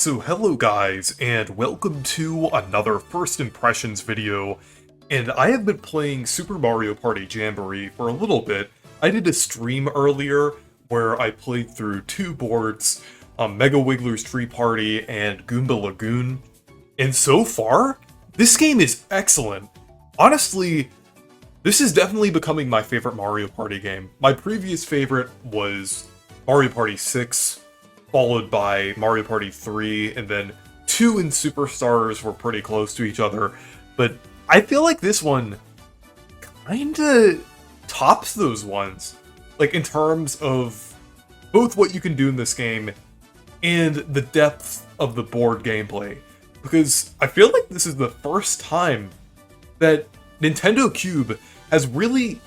So hello guys, and welcome to another First Impressions video, and I have been playing Super Mario Party Jamboree for a little bit. I did a stream earlier where I played through two boards, Mega Wiggler's Tree Party and Goomba Lagoon, and so far, this game is excellent. Honestly, this is definitely becoming my favorite Mario Party game. My previous favorite was Mario Party 6, followed by Mario Party 3, and then 2 and Superstars were pretty close to each other, but I feel like this one kinda tops those ones, like in terms of both what you can do in this game and the depth of the board gameplay, because I feel like this is the first time that Nintendo Cube has really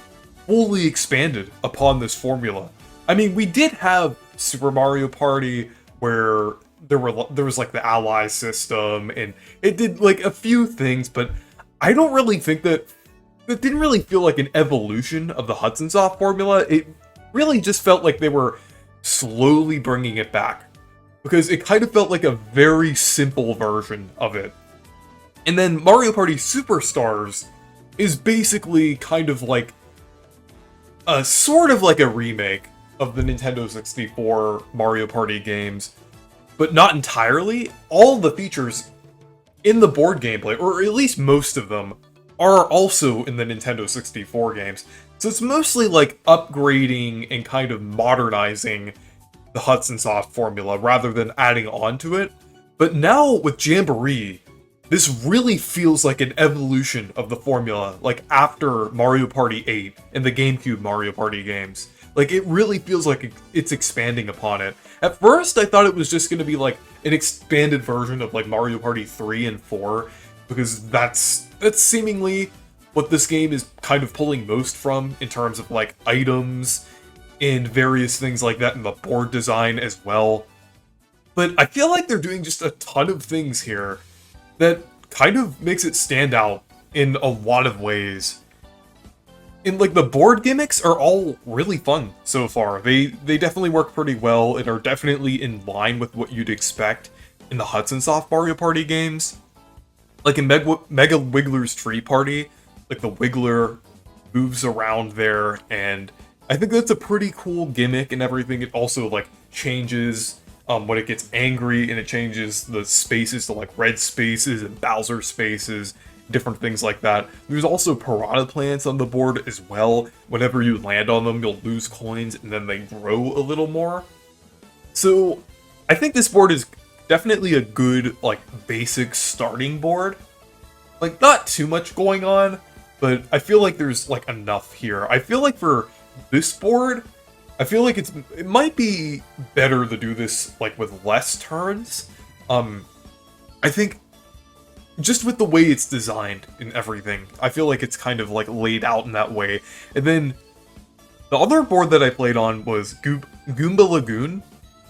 fully expanded upon this formula. I mean, we did have Super Mario Party where there was like the ally system and it did like a few things, but I don't really think that it didn't really feel like an evolution of the Hudson Soft formula. It really just felt like they were slowly bringing it back, because it kind of felt like a very simple version of it. And then Mario Party Superstars is basically kind of like a sort of like a remake of the Nintendo 64 Mario Party games, but not entirely. All the features in the board gameplay, or at least most of them, are also in the Nintendo 64 games. So it's mostly like upgrading and kind of modernizing the Hudson Soft formula rather than adding on to it. But now with Jamboree, this really feels like an evolution of the formula, like after Mario Party 8 and the GameCube Mario Party games. Like, it really feels like it's expanding upon it. At first, I thought it was just going to be like an expanded version of like Mario Party 3 and 4, because that's seemingly what this game is kind of pulling most from in terms of like items and various things like that in the board design as well. But I feel like they're doing just a ton of things here that kind of makes it stand out in a lot of ways. And like the board gimmicks are all really fun so far. They definitely work pretty well and are definitely in line with what you'd expect in the Hudson Soft Mario Party games. Like in Mega Wiggler's Tree Party, like the Wiggler moves around there, and I think that's a pretty cool gimmick and everything. It also like changes when it gets angry, and it changes the spaces to like red spaces and Bowser spaces, different things like that. There's also piranha plants on the board as well. Whenever you land on them, you'll lose coins, and then they grow a little more. So I think this board is definitely a good, like, basic starting board. Like, not too much going on, but I feel like there's, like, enough here. I feel like for this board, I feel like it might be better to do this, like, with less turns. I think just with the way it's designed and everything, I feel like it's kind of like laid out in that way. And then the other board that I played on was Goomba Lagoon,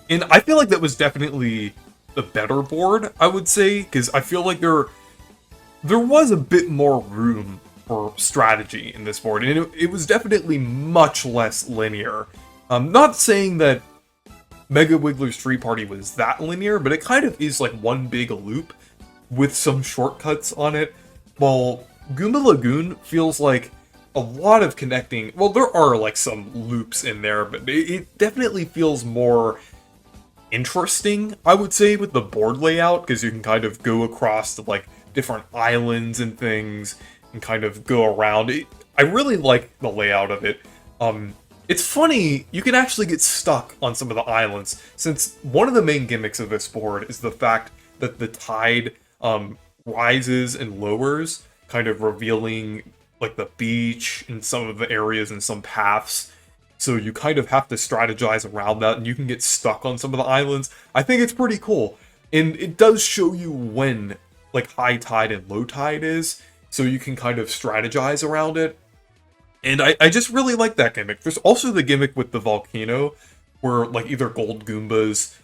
and I feel like that was definitely the better board, I would say, because I feel like there was a bit more room for strategy in this board, and it was definitely much less linear. Not saying that Mega Wiggler's Tree Party was that linear, but it kind of is like one big loop with some shortcuts on it, while Goomba Lagoon feels like a lot of connecting. Well, there are like some loops in there, but it definitely feels more interesting, I would say, with the board layout, because you can kind of go across to like different islands and things and kind of go around. I really like the layout of it. It's funny, you can actually get stuck on some of the islands, since one of the main gimmicks of this board is the fact that the tide rises and lowers, kind of revealing like the beach and some of the areas and some paths. So you kind of have to strategize around that, and you can get stuck on some of the islands. I think it's pretty cool. And it does show you when like high tide and low tide is, so you can kind of strategize around it. And I just really like that gimmick. There's also the gimmick with the volcano, where like either gold Goombas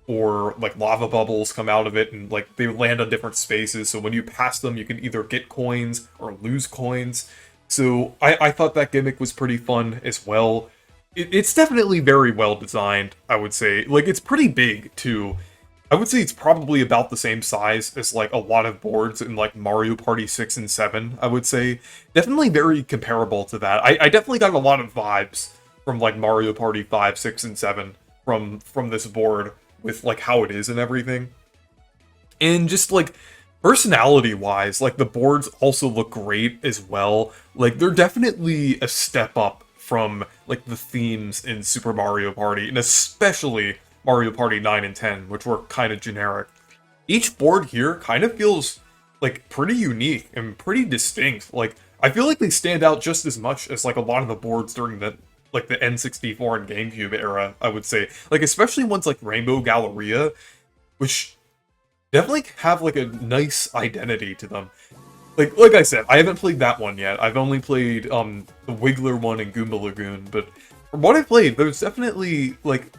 or like lava bubbles come out of it, and like they land on different spaces, so when you pass them you can either get coins or lose coins. So I thought that gimmick was pretty fun as well. It's definitely very well designed, I would say. Like, it's pretty big too, I would say it's probably about the same size as like a lot of boards in like Mario Party 6 and 7, I would say. Definitely very comparable to that. I definitely got a lot of vibes from like Mario Party 5, 6, and 7 from this board with like how it is and everything. And just like personality wise, like the boards also look great as well. Like they're definitely a step up from like the themes in Super Mario Party, and especially Mario Party 9 and 10, which were kind of generic. Each board here kind of feels like pretty unique and pretty distinct. Like I feel like they stand out just as much as like a lot of the boards during the like the N64 and GameCube era, I would say. Like especially ones like Rainbow Galleria, which definitely have like a nice identity to them. Like I said, I haven't played that one yet. I've only played the Wiggler one and Goomba Lagoon, but from what I played, there's definitely like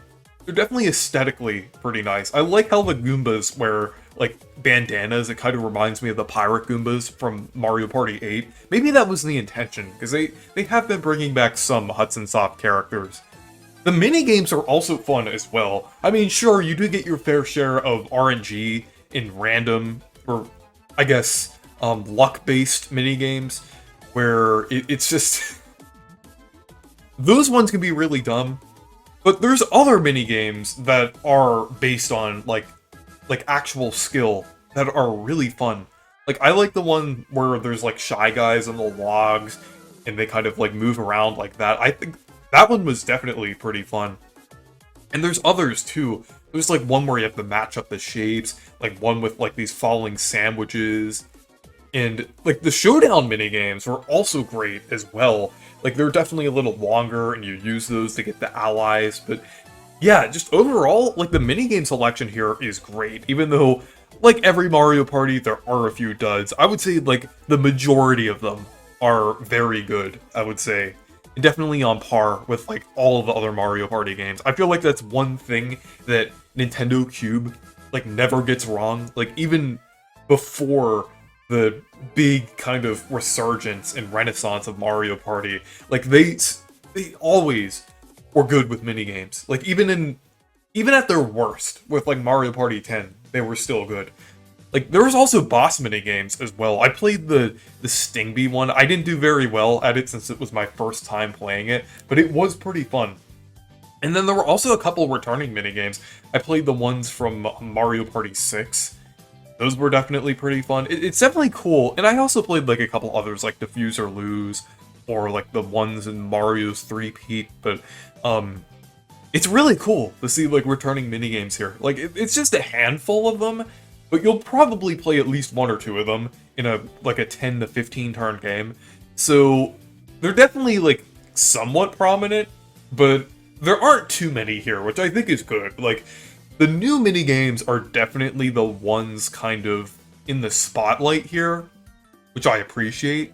they're definitely aesthetically pretty nice. I like how the Goombas wear like bandanas. It kind of reminds me of the pirate Goombas from Mario Party 8. Maybe that was the intention, because they have been bringing back some Hudson Soft characters. The mini games are also fun as well. I mean, sure, you do get your fair share of RNG in random, or I guess, luck-based mini games, where it's just those ones can be really dumb. But there's other mini games that are based on like actual skill that are really fun. Like I like the one where there's like Shy Guys on the logs and they kind of like move around like that. I think that one was definitely pretty fun. And there's others too. There's like one where you have to match up the shapes, like one with like these falling sandwiches. And like the showdown minigames were also great as well. Like they're definitely a little longer and you use those to get the allies, but yeah, just overall, like the minigame selection here is great. Even though, like every Mario Party, there are a few duds. I would say like the majority of them are very good, I would say. And definitely on par with like all of the other Mario Party games. I feel like that's one thing that Nintendo Cube like never gets wrong. Like even before the big kind of resurgence and renaissance of Mario Party, like they always were good with minigames. Like even at their worst with like Mario Party 10, they were still good. Like there was also boss minigames as well. I played the Stingby one. I didn't do very well at it since it was my first time playing it, but it was pretty fun. And then there were also a couple returning minigames. I played the ones from Mario Party 6. Those were definitely pretty fun. It's definitely cool. And I also played like a couple others like Defuse or Lose, or like the ones in Mario's 3-peat, but it's really cool to see like returning minigames here. Like it's just a handful of them, but you'll probably play at least one or two of them in a 10 to 15 turn game. So they're definitely like somewhat prominent, but there aren't too many here, which I think is good. Like the new minigames are definitely the ones kind of in the spotlight here, which I appreciate.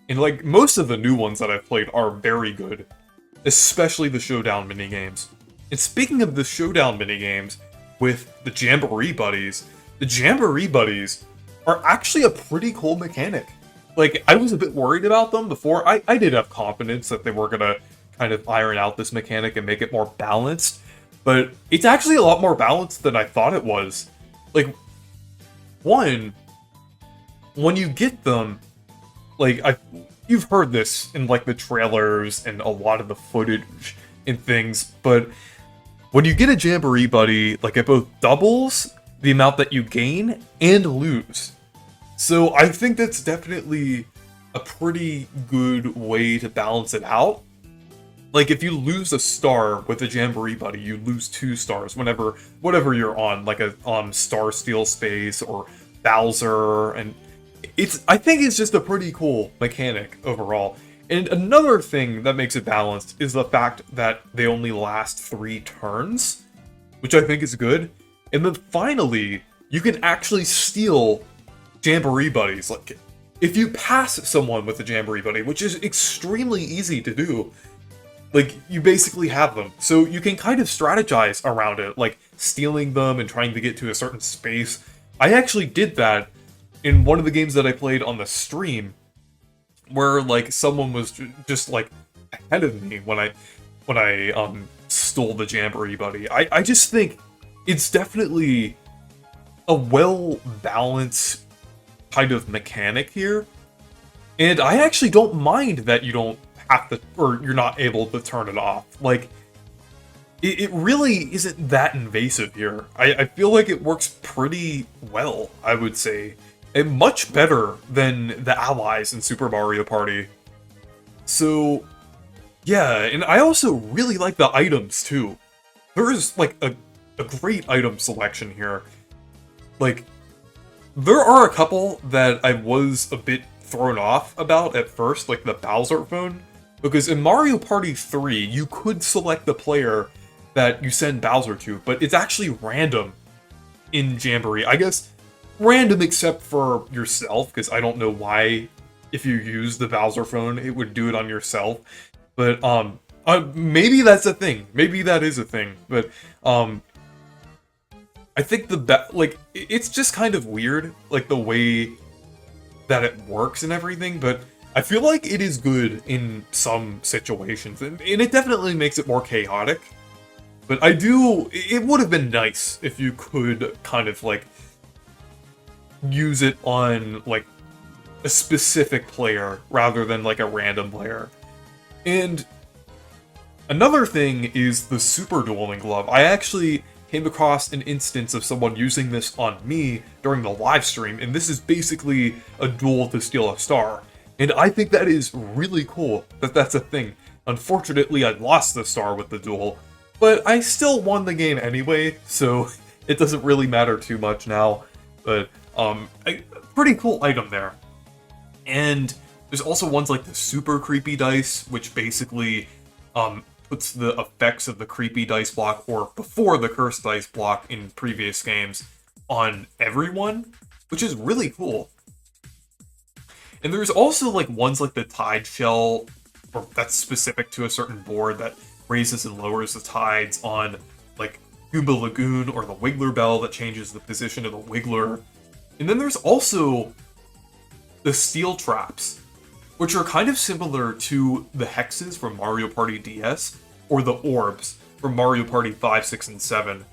And like most of the new ones that I've played are very good, especially the Showdown minigames. And speaking of the Showdown minigames with the Jamboree Buddies, the Jamboree Buddies are actually a pretty cool mechanic. Like, I was a bit worried about them before. I did have confidence that they were gonna kind of iron out this mechanic and make it more balanced, but it's actually a lot more balanced than I thought it was. Like, one, when you get them, like, you've heard this in, like, the trailers and a lot of the footage and things, but when you get a Jamboree Buddy, like, it both doubles the amount that you gain and lose. So I think that's definitely a pretty good way to balance it out. Like, if you lose a star with a Jamboree Buddy, you lose 2 stars whatever you're on, like a Star Steel Space or Bowser, and I think it's just a pretty cool mechanic overall. And another thing that makes it balanced is the fact that they only last 3 turns, which I think is good. And then finally, you can actually steal Jamboree Buddies. Like, if you pass someone with a Jamboree Buddy, which is extremely easy to do, like, you basically have them. So you can kind of strategize around it, like stealing them and trying to get to a certain space. I actually did that in one of the games that I played on the stream, where, like, someone was just, like, ahead of me when I stole the Jamboree Buddy. I just think it's definitely a well-balanced kind of mechanic here. And I actually don't mind that you don't have to, or you're not able to turn it off. Like, it really isn't that invasive here. I feel like it works pretty well, I would say. And much better than the allies in Super Mario Party. So, yeah, and I also really like the items, too. There is, like, a great item selection here. Like, there are a couple that I was a bit thrown off about at first, like the Bowser phone. Because in Mario Party 3, you could select the player that you send Bowser to, but it's actually random in Jamboree. I guess random except for yourself, because I don't know why, if you use the Bowser phone, it would do it on yourself. But, maybe that's a thing. Maybe that is a thing. But, I think it's just kind of weird, like, the way that it works and everything, but I feel like it is good in some situations, and it definitely makes it more chaotic. But it would have been nice if you could kind of, like, use it on, like, a specific player rather than, like, a random player. And another thing is the Super Dueling Glove. I actually came across an instance of someone using this on me during the live stream, and this is basically a duel to steal a star. And I think that is really cool that that's a thing. Unfortunately, I lost the star with the duel, but I still won the game anyway, so it doesn't really matter too much now. But, a pretty cool item there. And there's also ones like the Super Creepy Dice, which basically, puts the effects of the creepy dice block, or before the cursed dice block in previous games, on everyone, which is really cool. And there's also like ones like the Tide Shell, or that's specific to a certain board that raises and lowers the tides on like Goomba Lagoon, or the Wiggler Bell that changes the position of the Wiggler. And then there's also the Steel Traps, which are kind of similar to the Hexes from Mario Party DS, or the Orbs from Mario Party 5, 6, and 7.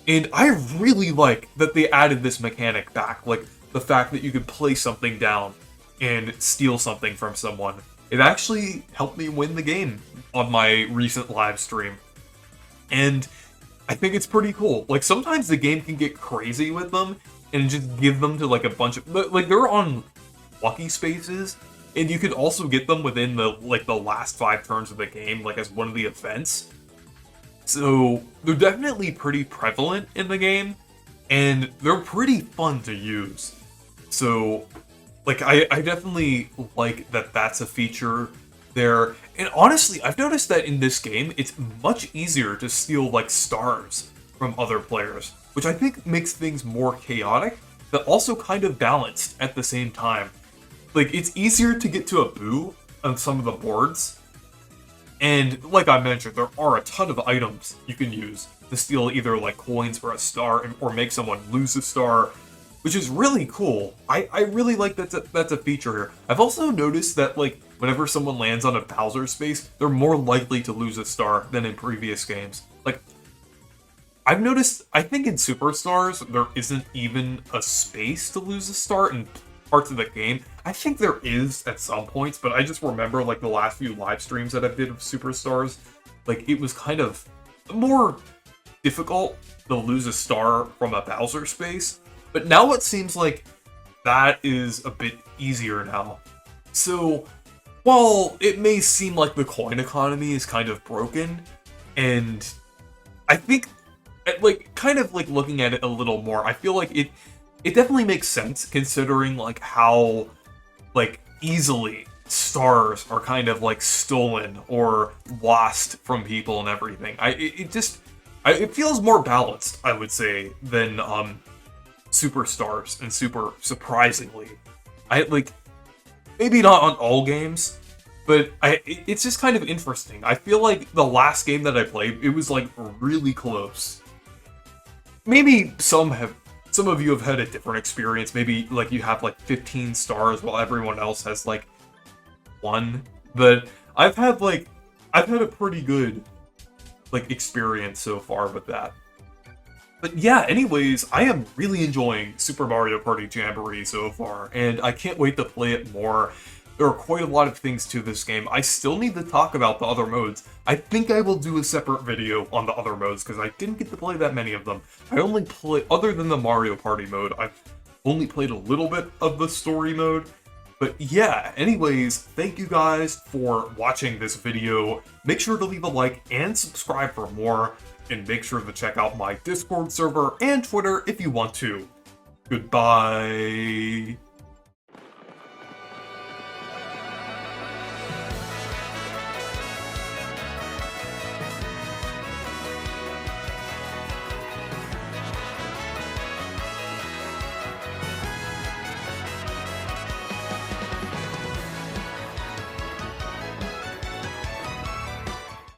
And I really like that they added this mechanic back, like the fact that you could place something down and steal something from someone. It actually helped me win the game on my recent live stream. And I think it's pretty cool. Like, sometimes the game can get crazy with them, and just give them to like a bunch of, like, they're on lucky spaces, and you could also get them within the last 5 turns of the game, like as one of the events. So they're definitely pretty prevalent in the game, and they're pretty fun to use. So, like, I definitely like that that's a feature there. And honestly, I've noticed that in this game, it's much easier to steal, like, stars from other players, which I think makes things more chaotic, but also kind of balanced at the same time. Like, it's easier to get to a Boo on some of the boards, and like I mentioned, there are a ton of items you can use to steal either, like, coins or a star, or make someone lose a star, which is really cool. I really like that's a feature here. I've also noticed that, like, whenever someone lands on a Bowser space, they're more likely to lose a star than in previous games. Like, I've noticed, I think in Superstars, there isn't even a space to lose a star in parts of the game. I think there is at some points, but I just remember, like, the last few live streams that I did of Superstars, like, it was kind of more difficult to lose a star from a Bowser space. But now it seems like that is a bit easier now. So, while it may seem like the coin economy is kind of broken, and I think, like, kind of, like, looking at it a little more, I feel like it definitely makes sense, considering, like, how, like, easily stars are kind of, like, stolen or lost from people and everything. It feels more balanced, I would say, than Superstars and Super Surprisingly. Maybe not on all games, but it's just kind of interesting. I feel like the last game that I played, it was, like, really close. Maybe some of you have had a different experience. Maybe, like, you have, like, 15 stars while everyone else has, like, 1. But I've had a pretty good, like, experience so far with that. But yeah, anyways, I am really enjoying Super Mario Party Jamboree so far, and I can't wait to play it more. There are quite a lot of things to this game. I still need to talk about the other modes. I think I will do a separate video on the other modes, because I didn't get to play that many of them. I only play, other than the Mario Party mode, I've only played a little bit of the story mode. But yeah, anyways, thank you guys for watching this video. Make sure to leave a like and subscribe for more, and make sure to check out my Discord server and Twitter if you want to. Goodbye.